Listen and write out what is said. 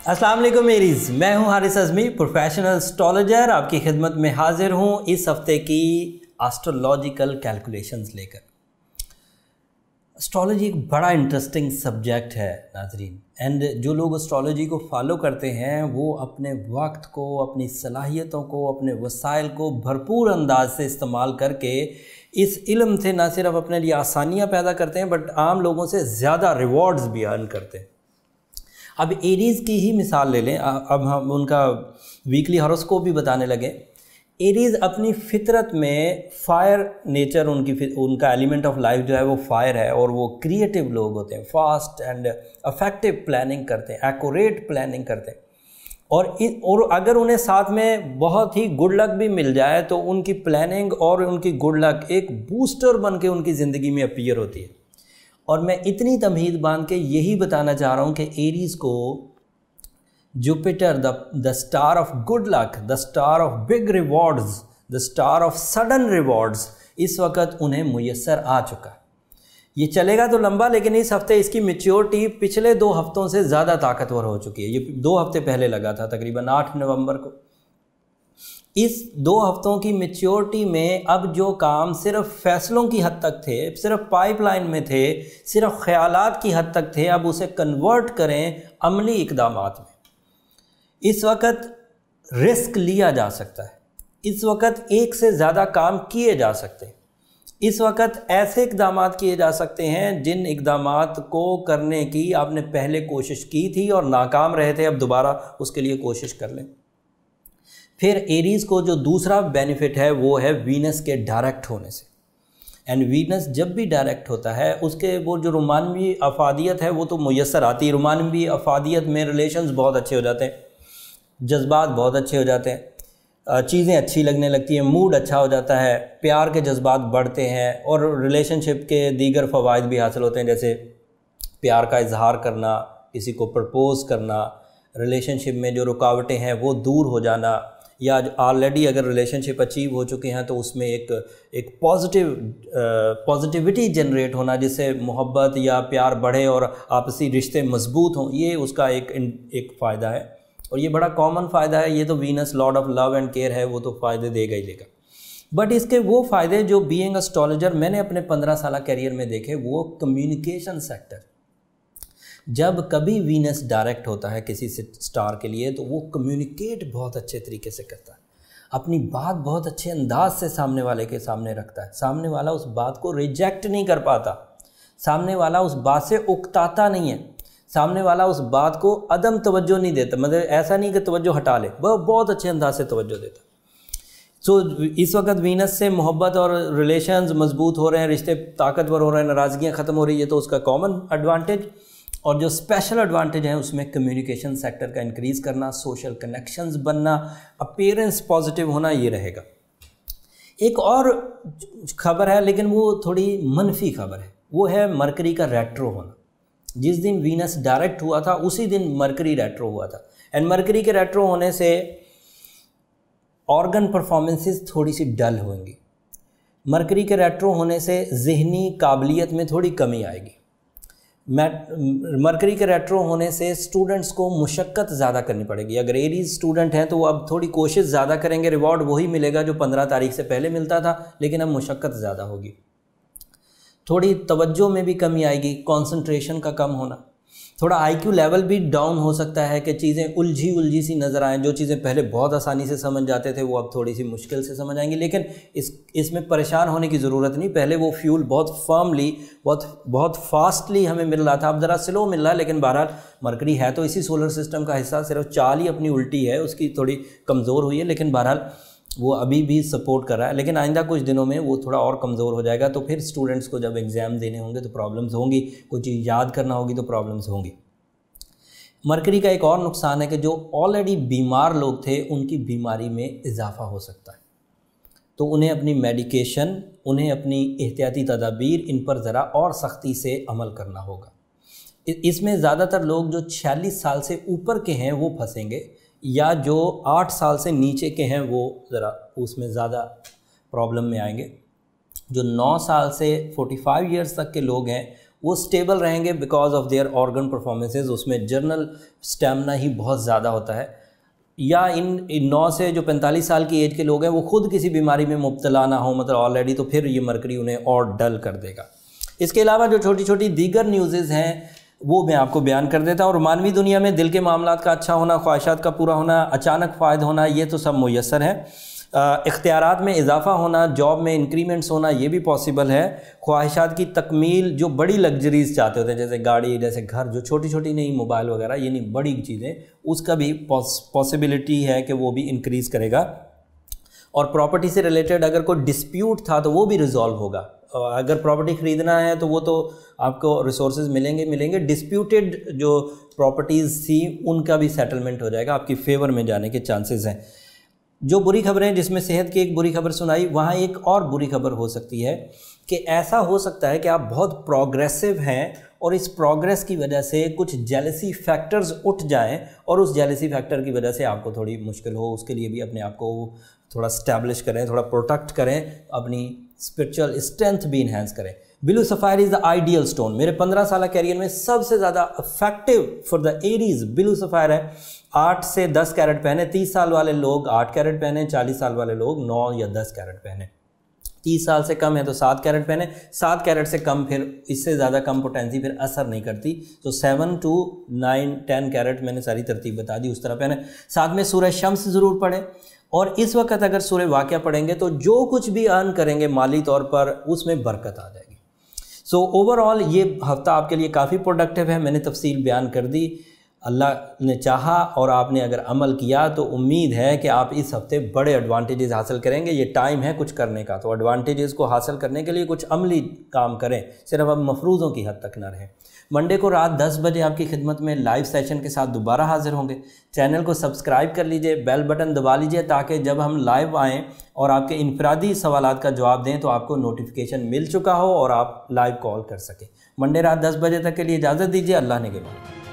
अस्सलाम वालेकुम एरीज, मैं हूं हारिस अज़मी, प्रोफेशनल एस्ट्रोलॉजर। आपकी खिदमत में हाजिर हूं इस हफ्ते की एस्ट्रोलॉजिकल कैलकुलेशंस लेकर। एस्ट्रोलॉजी एक बड़ा इंटरेस्टिंग सब्जेक्ट है नाजरीन, एंड जो लोग एस्ट्रोलॉजी को फॉलो करते हैं वो अपने वक्त को, अपनी सलाहियतों को, अपने वसाइल को भरपूर अंदाज से इस्तेमाल करके इस इल्म से ना सिर्फ अपने लिए आसानियाँ पैदा करते हैं बट आम लोगों से ज़्यादा रिवॉर्ड्स भी अर्न करते हैं। अब एरीज़ की ही मिसाल ले लें, अब हम उनका वीकली हॉरोस्कोप भी बताने लगे। एरीज़ अपनी फितरत में फायर नेचर, उनका एलिमेंट ऑफ लाइफ जो है वो फायर है, और वो क्रिएटिव लोग होते हैं, फास्ट एंड इफेक्टिव प्लानिंग करते हैं, एक्यूरेट प्लानिंग करते हैं। और अगर उन्हें साथ में बहुत ही गुड लक भी मिल जाए तो उनकी प्लानिंग और उनकी गुड लक एक बूस्टर बन के उनकी ज़िंदगी में अपीयर होती है। और मैं इतनी तमहीद बांध के यही बताना चाह रहा हूँ कि एरीज़ को Jupiter, the star of good luck, the star of big rewards, the star of sudden rewards, इस वक्त उन्हें मुयस्सर आ चुका है। ये चलेगा तो लंबा, लेकिन इस हफ्ते इसकी मैच्योरिटी पिछले 2 हफ्तों से ज़्यादा ताकतवर हो चुकी है। ये 2 हफ्ते पहले लगा था, तकरीबन 8 नवंबर को। इस 2 हफ्तों की मैच्योरिटी में अब जो काम सिर्फ फैसलों की हद तक थे, सिर्फ पाइपलाइन में थे, सिर्फ ख्यालात की हद तक थे, अब उसे कन्वर्ट करें अमली इक़दामात में। इस वक्त रिस्क लिया जा सकता है, इस वक्त एक से ज़्यादा काम किए जा सकते हैं, इस वक्त ऐसे इक़दामात किए जा सकते हैं जिन इक़दामात को करने की आपने पहले कोशिश की थी और नाकाम रहे थे, अब दोबारा उसके लिए कोशिश कर लें। फिर एरीज़ को जो दूसरा बेनिफिट है वो है वीनस के डायरेक्ट होने से। एंड वीनस जब भी डायरेक्ट होता है उसके वो जो रोमानवी अफादियत है वो तो मुयस्सर आती है। रोमानवी अफादियत में रिलेशंस बहुत अच्छे हो जाते हैं, जज्बात बहुत अच्छे हो जाते हैं, चीज़ें अच्छी लगने लगती हैं, मूड अच्छा हो जाता है, प्यार के जज्बात बढ़ते हैं और रिलेशनशिप के दीगर फ़वाइद भी हासिल होते हैं, जैसे प्यार का इजहार करना, किसी को प्रपोज़ करना, रिलेशनशिप में जो रुकावटें हैं वो दूर हो जाना, या ऑलरेडी अगर रिलेशनशिप अचीव हो चुके हैं तो उसमें एक पॉजिटिविटी जनरेट होना जिससे मोहब्बत या प्यार बढ़े और आपसी रिश्ते मजबूत हों, ये उसका एक फ़ायदा है। और ये बड़ा कॉमन फ़ायदा है, ये तो Venus Lord of love and care है, वो तो फ़ायदे देगा ही देगा। बट इसके वो फ़ायदे जो बीइंग एस्ट्रोलॉजर मैंने अपने 15 साल कैरियर में देखे, वो कम्युनिकेशन सेक्टर। जब कभी वीनस डायरेक्ट होता है किसी स्टार के लिए तो वो कम्युनिकेट बहुत अच्छे तरीके से करता है, अपनी बात बहुत अच्छे अंदाज से सामने वाले के सामने रखता है, सामने वाला उस बात को रिजेक्ट नहीं कर पाता, सामने वाला उस बात से उकताता नहीं है, सामने वाला उस बात को अदम तवज्जो नहीं देता, मतलब ऐसा नहीं कि तवज्जो हटा ले, वह बहुत अच्छे अंदाज से तवज्जो देता। सो इस वक्त वीनस से मोहब्बत और रिलेशंस मजबूत हो रहे हैं, रिश्ते ताकतवर हो रहे हैं, नाराज़गियाँ ख़त्म हो रही है, तो उसका कॉमन एडवांटेज। और जो स्पेशल एडवांटेज है उसमें कम्युनिकेशन सेक्टर का इंक्रीज़ करना, सोशल कनेक्शंस बनना, अपीयरेंस पॉजिटिव होना, ये रहेगा। एक और खबर है लेकिन वो थोड़ी मनफी खबर है, वो है मरकरी का रेट्रो होना। जिस दिन वीनस डायरेक्ट हुआ था उसी दिन मरकरी रेट्रो हुआ था, एंड मरकरी के रेट्रो होने से ऑर्गन परफॉर्मेंसेस थोड़ी सी डल होंगी। मरकरी के रेट्रो होने से जहनी काबिलियत में थोड़ी कमी आएगी। मरकरी के रेट्रो होने से स्टूडेंट्स को मुशक्क़त ज़्यादा करनी पड़ेगी। अगर एरीज़ स्टूडेंट हैं तो वो अब थोड़ी कोशिश ज़्यादा करेंगे, रिवॉर्ड वही मिलेगा जो 15 तारीख से पहले मिलता था, लेकिन अब मुशक्क़त ज़्यादा होगी। थोड़ी तवज्जो में भी कमी आएगी, कंसंट्रेशन का कम होना, थोड़ा आईक्यू लेवल भी डाउन हो सकता है कि चीज़ें उलझी सी नज़र आएँ। जो चीज़ें पहले बहुत आसानी से समझ जाते थे वो अब थोड़ी सी मुश्किल से समझ आएंगी, लेकिन इसमें परेशान होने की ज़रूरत नहीं। पहले वो फ्यूल बहुत फर्मली, बहुत फास्टली हमें मिल रहा था, अब ज़रा स्लो मिल रहा है, लेकिन बहरहाल मरकरी है तो इसी सोलर सिस्टम का हिस्सा, सिर्फ चाल ही अपनी उल्टी है, उसकी थोड़ी कमज़ोर हुई है, लेकिन बहरहाल वो अभी भी सपोर्ट कर रहा है। लेकिन आइंदा कुछ दिनों में वो थोड़ा और कमज़ोर हो जाएगा, तो फिर स्टूडेंट्स को जब एग्ज़ाम देने होंगे तो प्रॉब्लम्स होंगी, कुछ चीज़ याद करना होगी तो प्रॉब्लम्स होंगी। मरकरी का एक और नुकसान है कि जो ऑलरेडी बीमार लोग थे उनकी बीमारी में इजाफा हो सकता है, तो उन्हें अपनी मेडिकेशन, उन्हें अपनी एहतियाती तदाबीर, इन पर ज़रा और सख्ती से अमल करना होगा। इसमें ज़्यादातर लोग जो 46 साल से ऊपर के हैं वो फंसेंगे, या जो 8 साल से नीचे के हैं वो ज़रा उसमें ज़्यादा प्रॉब्लम में आएंगे। जो 9 साल से 45 ईयर्स तक के लोग हैं वो स्टेबल रहेंगे because of their organ performances. उसमें जर्नल स्टेमिना ही बहुत ज़्यादा होता है। या इन 9 से जो 45 साल की एज के लोग हैं वो खुद किसी बीमारी में मुब्तला ना हो मतलब ऑलरेडी, तो फिर ये मरकरी उन्हें और डल कर देगा। इसके अलावा जो छोटी छोटी दीगर न्यूज़ेज़ हैं वो मैं आपको बयान कर देता हूँ। और मानवी दुनिया में दिल के मामलात का अच्छा होना, ख्वाहिशात का पूरा होना, अचानक फ़ायदा होना, ये तो सब मुयस्सर है। इख्तियारात में इजाफा होना, जॉब में इंक्रीमेंट्स होना, ये भी पॉसिबल है। ख्वाहिशात की तकमील, जो बड़ी लग्जरीज चाहते होते हैं जैसे गाड़ी, जैसे घर, जो छोटी छोटी नहीं मोबाइल वगैरह, ये नहीं बड़ी चीज़ें, उसका भी पॉसिबिलिटी है कि वो भी इंक्रीज़ करेगा। और प्रॉपर्टी से रिलेटेड अगर कोई डिस्प्यूट था तो वो भी रिजॉल्व होगा। अगर प्रॉपर्टी ख़रीदना है तो वो तो आपको रिसोर्सेज मिलेंगे। डिस्प्यूटेड जो प्रॉपर्टीज़ थी उनका भी सेटलमेंट हो जाएगा, आपकी फेवर में जाने के चांसेस हैं। जो बुरी खबरें, जिसमें सेहत की एक बुरी खबर सुनाई, वहाँ एक और बुरी खबर हो सकती है कि ऐसा हो सकता है कि आप बहुत प्रोग्रेसिव हैं और इस प्रोग्रेस की वजह से कुछ जेलसी फैक्टर्स उठ जाएं और उस जेलसी फैक्टर की वजह से आपको थोड़ी मुश्किल हो। उसके लिए भी अपने आप को थोड़ा स्टैब्लिश करें, थोड़ा प्रोटेक्ट करें, अपनी स्पिरिचुअल स्ट्रेंथ भी इन्हेंस करें। Blue sapphire is the ideal stone. मेरे 15 साल कैरियर में सबसे ज़्यादा effective for the Aries blue sapphire है। 8 से 10 कैरेट पहने, 30 साल वाले लोग 8 कैरेट पहने, 40 साल वाले लोग 9 या 10 कैरेट पहने, 30 साल से कम है तो 7 कैरेट पहने, 7 कैरेट से कम, फिर इससे ज़्यादा कम पोटेंसी फिर असर नहीं करती। तो 7 to 9, 10 कैरेट मैंने सारी तरतीब बता दी, उस तरह पहने। साथ में सूरज शम्स ज़रूर पढ़ें। और इस वक्त अगर सूरज वाक़या पढ़ेंगे तो जो कुछ भी अर्न करेंगे माली तौर पर उसमें बरकत आ जाएगी। सो ओवरऑल ये हफ़्ता आपके लिए काफ़ी प्रोडक्टिव है। मैंने तफसील बयान कर दी। अल्लाह ने चाहा और आपने अगर अमल किया तो उम्मीद है कि आप इस हफ्ते बड़े एडवांटेजेस हासिल करेंगे। ये टाइम है कुछ करने का, तो एडवांटेजेस को हासिल करने के लिए कुछ अमली काम करें, सिर्फ अब मफरूज़ों की हद तक ना रहें। मंडे को रात 10 बजे आपकी खिदमत में लाइव सेशन के साथ दोबारा हाजिर होंगे। चैनल को सब्सक्राइब कर लीजिए, बेल बटन दबा लीजिए ताकि जब हम लाइव आएँ और आपके इनफरादी सवालात का जवाब दें तो आपको नोटिफिकेशन मिल चुका हो और आप लाइव कॉल कर सकें। मंडे रात 10 बजे तक के लिए इजाज़त दीजिए। अल्लाह ने के बाद।